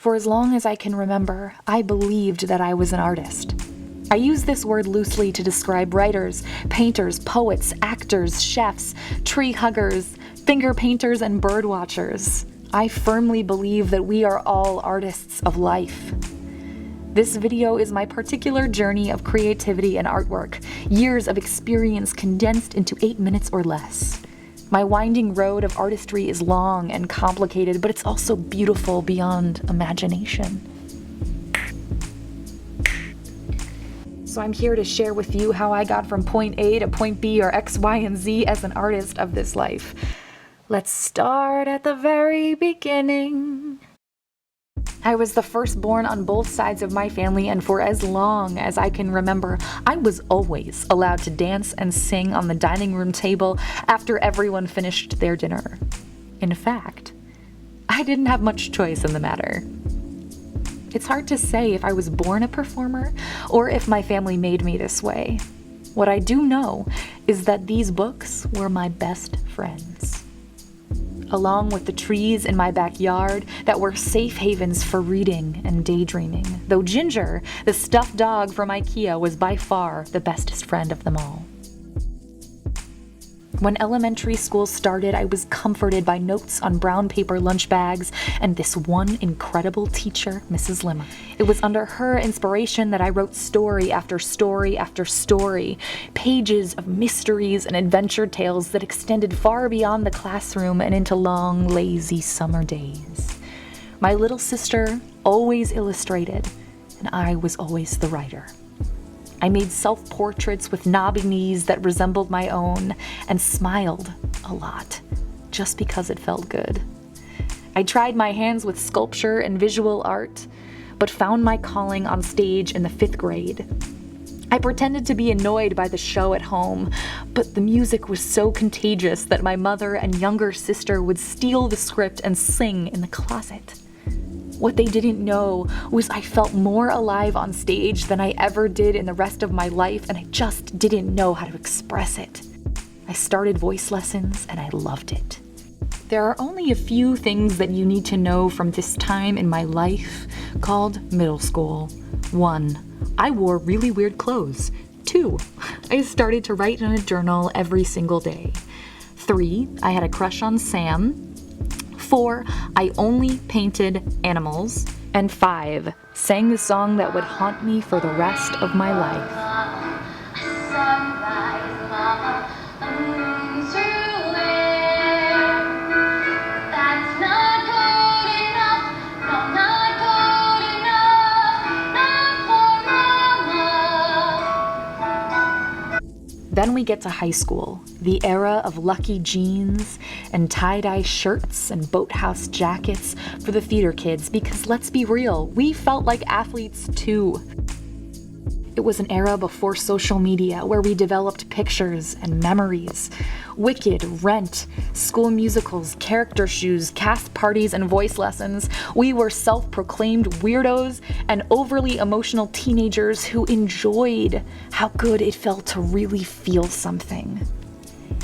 For as long as I can remember, I believed that I was an artist. I use this word loosely to describe writers, painters, poets, actors, chefs, tree huggers, finger painters, and bird watchers. I firmly believe that we are all artists of life. This video is my particular journey of creativity and artwork, years of experience condensed into 8 minutes or less. My winding road of artistry is long and complicated, but it's also beautiful beyond imagination. So I'm here to share with you how I got from point A to point B, or X, Y, and Z as an artist of this life. Let's start at the very beginning. I was the firstborn on both sides of my family, and for as long as I can remember, I was always allowed to dance and sing on the dining room table after everyone finished their dinner. In fact, I didn't have much choice in the matter. It's hard to say if I was born a performer or if my family made me this way. What I do know is that these books were my best friends, along with the trees in my backyard that were safe havens for reading and daydreaming, though Ginger, the stuffed dog from IKEA, was by far the bestest friend of them all. When elementary school started, I was comforted by notes on brown paper lunch bags and this one incredible teacher, Mrs. Limmer. It was under her inspiration that I wrote story after story after story, pages of mysteries and adventure tales that extended far beyond the classroom and into long, lazy summer days. My little sister always illustrated, and I was always the writer. I made self-portraits with knobby knees that resembled my own and smiled a lot, just because it felt good. I tried my hands with sculpture and visual art, but found my calling on stage in the 5th grade. I pretended to be annoyed by the show at home, but the music was so contagious that my mother and younger sister would steal the script and sing in the closet. What they didn't know was I felt more alive on stage than I ever did in the rest of my life, and I just didn't know how to express it. I started voice lessons, and I loved it. There are only a few things that you need to know from this time in my life called middle school. 1. I wore really weird clothes. 2. I started to write in a journal every single day. 3. I had a crush on Sam. 4. I only painted animals. And 5. Sang the song that would haunt me for the rest of my life. Then we get to high school, the era of lucky jeans and tie-dye shirts and boathouse jackets for the theater kids, because let's be real, we felt like athletes too. It was an era before social media where we developed pictures and memories. Wicked, Rent, school musicals, character shoes, cast parties, and voice lessons. We were self-proclaimed weirdos and overly emotional teenagers who enjoyed how good it felt to really feel something.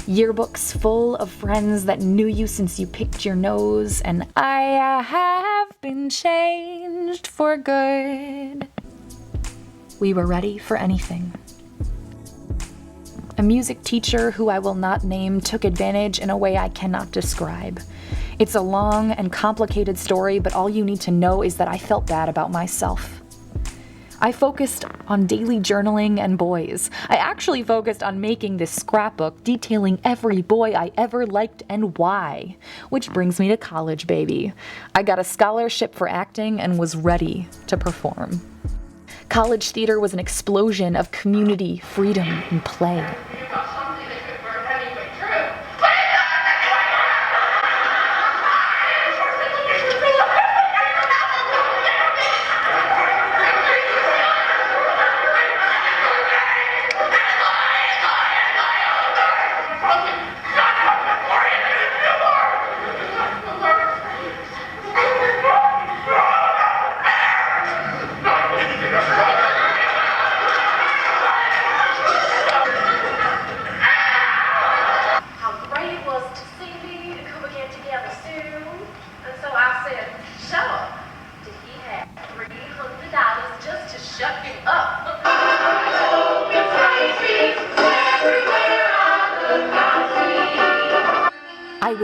Yearbooks full of friends that knew you since you picked your nose, and I have been changed for good. We were ready for anything. A music teacher who I will not name took advantage in a way I cannot describe. It's a long and complicated story, but all you need to know is that I felt bad about myself. I focused on daily journaling and boys. I actually focused on making this scrapbook detailing every boy I ever liked and why. Which brings me to college, baby. I got a scholarship for acting and was ready to perform. College theater was an explosion of community, freedom, and play.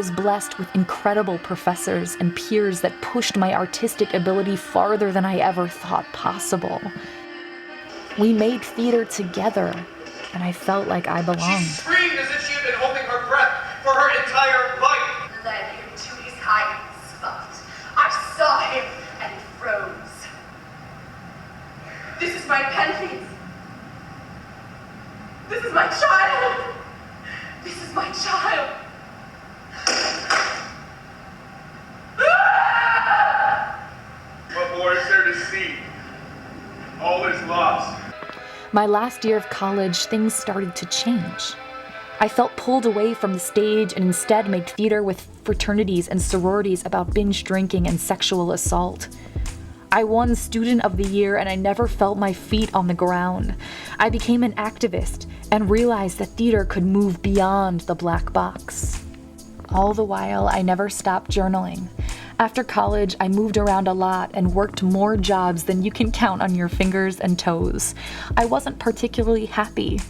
was blessed with incredible professors and peers that pushed my artistic ability farther than I ever thought possible. We made theater together, and I felt like I belonged. She screamed as if she had been holding her breath for her entire life. Led him to his hiding spot. I saw him and he froze. This is my penance. This is my child. This is my child. What more is there to see? All is lost. My last year of college, things started to change. I felt pulled away from the stage and instead made theater with fraternities and sororities about binge drinking and sexual assault. I won Student of the Year and I never felt my feet on the ground. I became an activist and realized that theater could move beyond the black box. All the while, I never stopped journaling. After college, I moved around a lot and worked more jobs than you can count on your fingers and toes. I wasn't particularly happy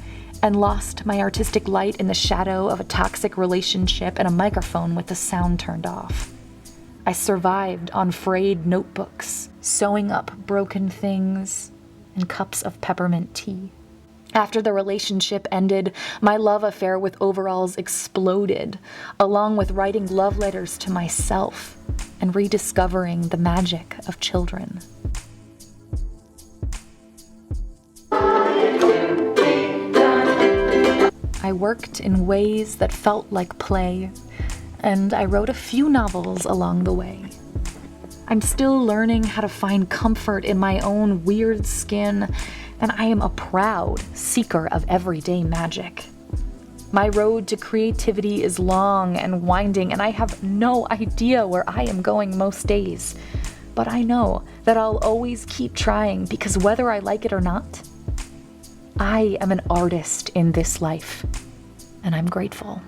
and lost my artistic light in the shadow of a toxic relationship and a microphone with the sound turned off. I survived on frayed notebooks, sewing up broken things, and cups of peppermint tea. After the relationship ended, my love affair with overalls exploded, along with writing love letters to myself and rediscovering the magic of children. I worked in ways that felt like play, and I wrote a few novels along the way. I'm still learning how to find comfort in my own weird skin, and I am a proud seeker of everyday magic. My road to creativity is long and winding, and I have no idea where I am going most days. But I know that I'll always keep trying because whether I like it or not, I am an artist in this life, and I'm grateful.